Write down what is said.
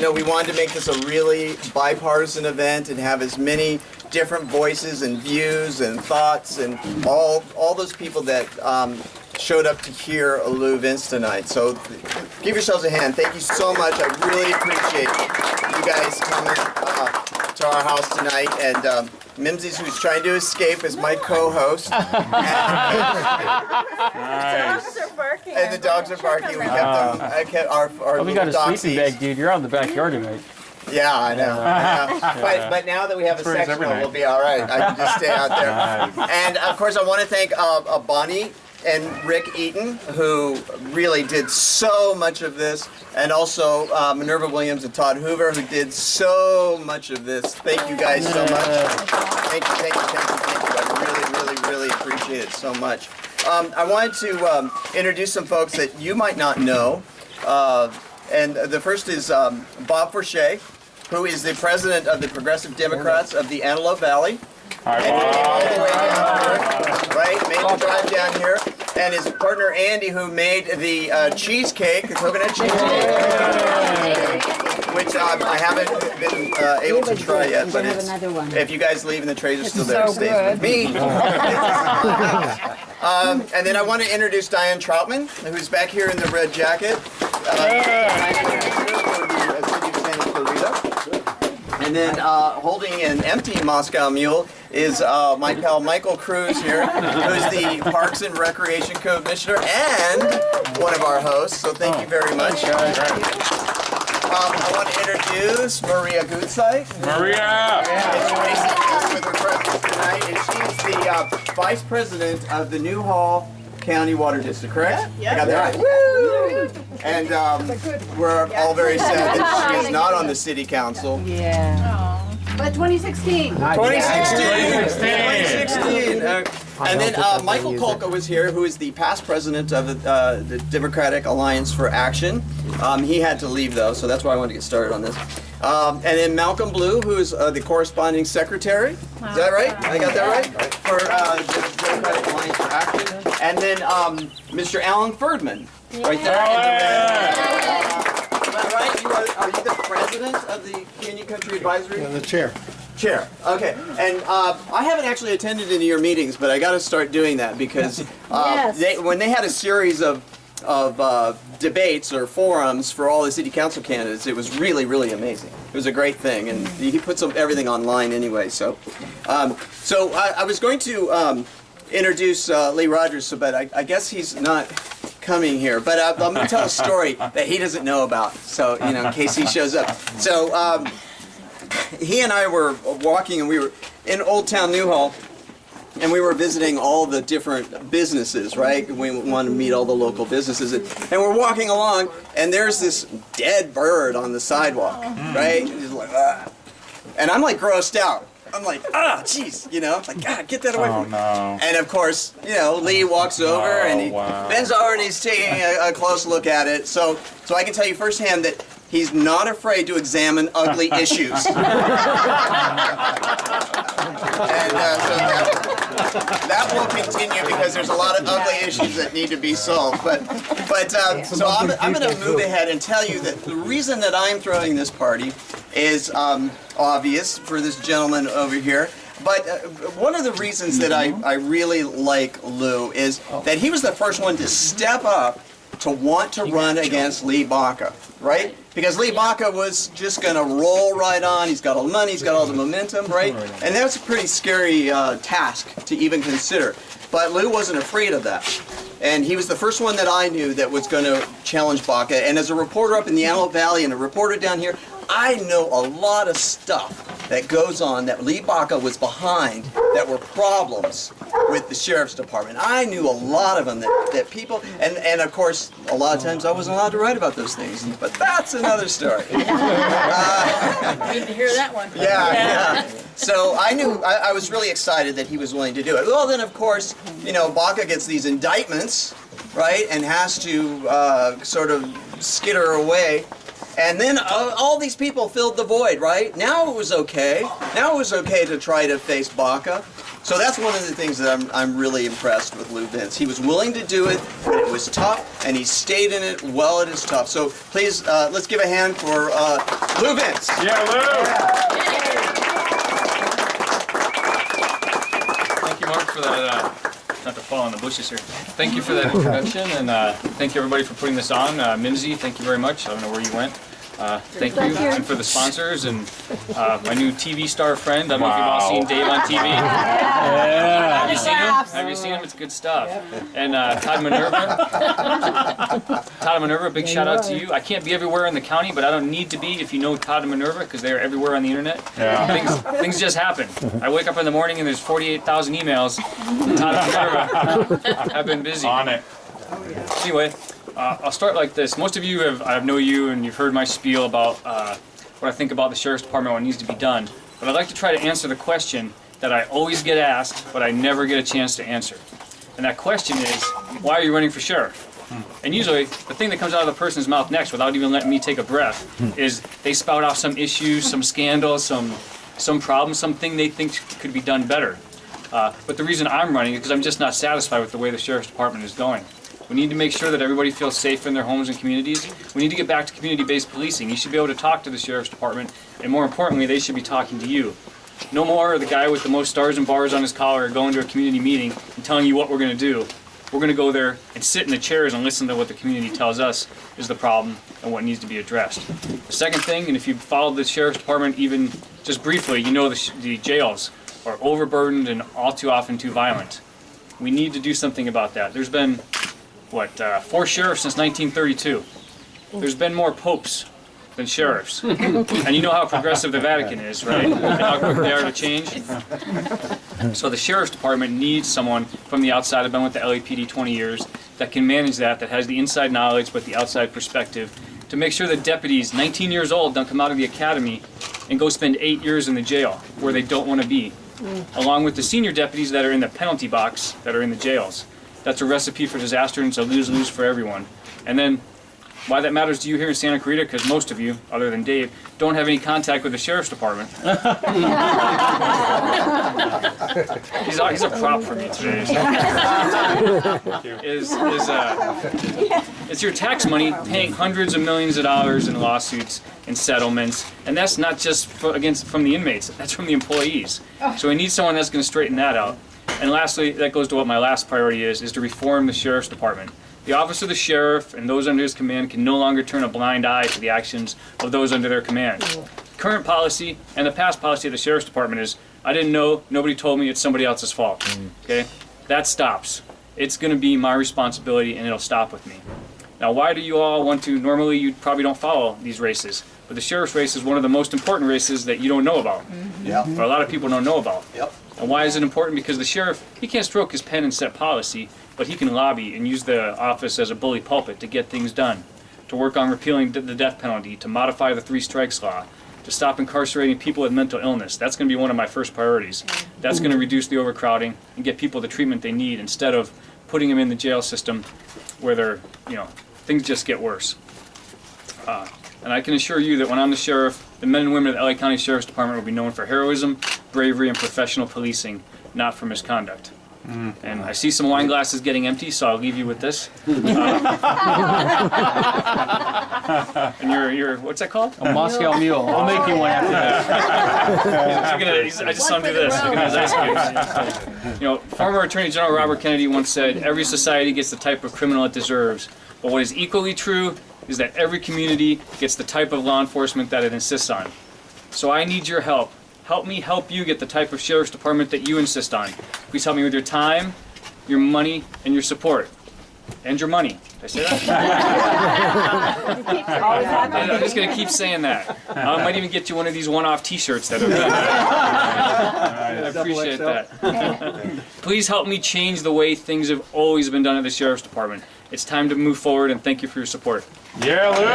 we wanted to make this a really bipartisan event and have as many different voices and views and thoughts and all those people that showed up to hear Lou Vince tonight. So give yourselves a hand. Thank you so much. I really appreciate you guys coming to our house tonight. And Mimsy's, who's trying to escape, is my co-host. Nice. Dogs are barking. And the dogs are barking. We kept them. I kept our We got a little sleeping doxies. bag, dude. You're out in the backyard tonight. Yeah, I know. But now that we have a Birds every sectional, night. we'll be all right. I can just stay out there. And of course, I want to thank Bonnie and Rick Eaton, who really did so much of this, and also Minerva Williams and Todd Hoover, who did so much of this. Thank you guys so much. Thank you, thank you, thank you, thank you. I really appreciate it so much. I wanted to introduce some folks that you might not know. And the first is Bob Forshea, who is the president of the Progressive Democrats of the Antelope Valley. And he came all the way down here, right? Made the drive down here. And his partner Andy, who made the cheesecake, the coconut cheesecake, which I haven't been able to try yet. But it's, if you guys leave and the trays are still there, it stays with me. And then I want to introduce Diane Troutman, who's back here in the red jacket. And then holding an empty Moscow Mule is my pal Michael Cruz here, who's the Parks and Recreation Commissioner and one of our hosts. So thank you very much. I want to introduce Maria Gutzeit. Maria! Is with her presence tonight, and she's the Vice President of the Newhall County Water District, correct? Yeah. I got that right. Woo! And we're all very sad that she is not on the City Council. Yeah. But 2016. 2016. And then Michael Kolka was here, who is the past president of the Democratic Alliance for Action. He had to leave though, so that's why I wanted to get started on this. And then Malcolm Blue, who is the corresponding secretary. Is that right? I got that right? For the Democratic Alliance for Action. And then Mr. Alan Ferdman, right there. Is that right? Are you the president of the Canyon Country Advisory? The chair. Chair. Okay. And I haven't actually attended any of your meetings, but I got to start doing that because when they had a series of debates or forums for all the city council candidates, it was really, really amazing. It was a great thing, and he puts everything online anyway. So, I was going to introduce Lee Rogers, but I guess he's not coming here. But I'm going to tell a story that he doesn't know about, so in case he shows up. So he and I were walking, and we were in Old Town Newhall. And we were visiting all the different businesses, right? We wanted to meet all the local businesses. And we're walking along, and there's this dead bird on the sidewalk, right? And he's like, ah. And I'm like grossed out. I'm like, jeez, like, God, get that away from me. No. And of course, Lee walks over and he bends over and he's taking a close look at it. So I can tell you firsthand that he's not afraid to examine ugly issues. And so that will continue because there's a lot of ugly issues that need to be solved. But so I'm going to move ahead and tell you that the reason that I'm throwing this party is obvious for this gentleman over here. But one of the reasons that I really like Lou is that he was the first one to step up to want to run against Lee Baca, right? Because Lee Baca was just going to roll right on. He's got all the money, he's got all the momentum, right? And that's a pretty scary task to even consider. But Lou wasn't afraid of that. And he was the first one that I knew that was going to challenge Baca. And as a reporter up in the Antelope Valley and a reporter down here, I know a lot of stuff that goes on that Lee Baca was behind that were problems with the Sheriff's Department. I knew a lot of them that people, and of course, a lot of times I wasn't allowed to write about those things, but that's another story. Need to hear that one. Yeah. So I was really excited that he was willing to do it. Well, then of course, Baca gets these indictments, right, and has to sort of skitter away. And then all these people filled the void, right? Now it was okay. Now it was okay to try to face Baca. So that's one of the things that I'm really impressed with Lou Vince. He was willing to do it, but it was tough, and he stayed in it while it is tough. So please, let's give a hand for Lou Vince. Yeah, Lou! Thank you, Mark, for that. Not to fall in the bushes here. Thank you for that introduction, and thank you everybody for putting this on. Mimsy, thank you very much. I don't know where you went. Thank you, and for the sponsors, and my new TV star friend. I don't know if you've all seen Dave on TV. Yeah. Have you seen him? Have you seen him? It's good stuff. And Todd Minerva. Todd Minerva, big shout out to you. I can't be everywhere in the county, but I don't need to be if you know Todd and Minerva, because they are everywhere on the internet. Yeah. Things just happen. I wake up in the morning and there's 48,000 emails. Todd and Minerva have been busy. On it. Anyway, I'll start like this. Most of you I know you, and you've heard my spiel about what I think about the Sheriff's Department, what needs to be done. But I'd like to try to answer the question that I always get asked, but I never get a chance to answer. And that question is, why are you running for sheriff? And usually, the thing that comes out of the person's mouth next, without even letting me take a breath, is they spout off some issue, some scandal, some problem, something they think could be done better. But the reason I'm running is because I'm just not satisfied with the way the Sheriff's Department is going. We need to make sure that everybody feels safe in their homes and communities. We need to get back to community-based policing. You should be able to talk to the Sheriff's Department, and more importantly, they should be talking to you. No more the guy with the most stars and bars on his collar going to a community meeting and telling you what we're going to do. We're going to go there and sit in the chairs and listen to what the community tells us is the problem and what needs to be addressed. The second thing, and if you've followed the Sheriff's Department even just briefly, you know the jails are overburdened and all too often too violent. We need to do something about that. There's been 4 sheriffs since 1932. There's been more popes than sheriffs. And you know how progressive the Vatican is, right? And how quick they are to change. So the Sheriff's Department needs someone from the outside. I've been with the LAPD 20 years that can manage that has the inside knowledge but the outside perspective to make sure that deputies 19 years old don't come out of the academy and go spend 8 years in the jail where they don't want to be. Along with the senior deputies that are in the penalty box that are in the jails. That's a recipe for disaster, and it's a lose-lose for everyone. And then, why that matters to you here in Santa Clarita, because most of you, other than Dave, don't have any contact with the Sheriff's Department. He's a prop for me today. It's your tax money paying hundreds of millions of dollars in lawsuits and settlements, and that's not just from the inmates, that's from the employees. So we need someone that's going to straighten that out. And lastly, that goes to what my last priority is to reform the Sheriff's Department. The office of the sheriff and those under his command can no longer turn a blind eye to the actions of those under their command. Current policy and the past policy of the Sheriff's Department is, I didn't know, nobody told me, it's somebody else's fault. Okay? That stops. It's going to be my responsibility, and it'll stop with me. Now, why do you all want to, normally you probably don't follow these races, but the sheriff's race is one of the most important races that you don't know about. Yeah. Or a lot of people don't know about. Yep. And why is it important? Because the sheriff, he can't stroke his pen and set policy, but he can lobby and use the office as a bully pulpit to get things done, to work on repealing the death penalty, to modify the 3 strikes law, to stop incarcerating people with mental illness. That's going to be one of my first priorities. That's going to reduce the overcrowding and get people the treatment they need instead of putting them in the jail system where they're, things just get worse. And I can assure you that when I'm the sheriff, the men and women of the LA County Sheriff's Department will be known for heroism, bravery, and professional policing, not for misconduct. And I see some wine glasses getting empty, so I'll leave you with this. And you're what's that called? A Moscow Mule. I'll make you one after that. I just saw him do this. Look at his ice cubes. Former Attorney General Robert Kennedy once said, every society gets the type of criminal it deserves. But what is equally true is that every community gets the type of law enforcement that it insists on. So I need your help. Help me help you get the type of Sheriff's Department that you insist on. Please help me with your time, your money, and your support. And your money. Did I say that? I'm just going to keep saying that. I might even get you one of these one-off t-shirts that are done. I appreciate that. Please help me change the way things have always been done at the Sheriff's Department. It's time to move forward, and thank you for your support. Yeah, Lou!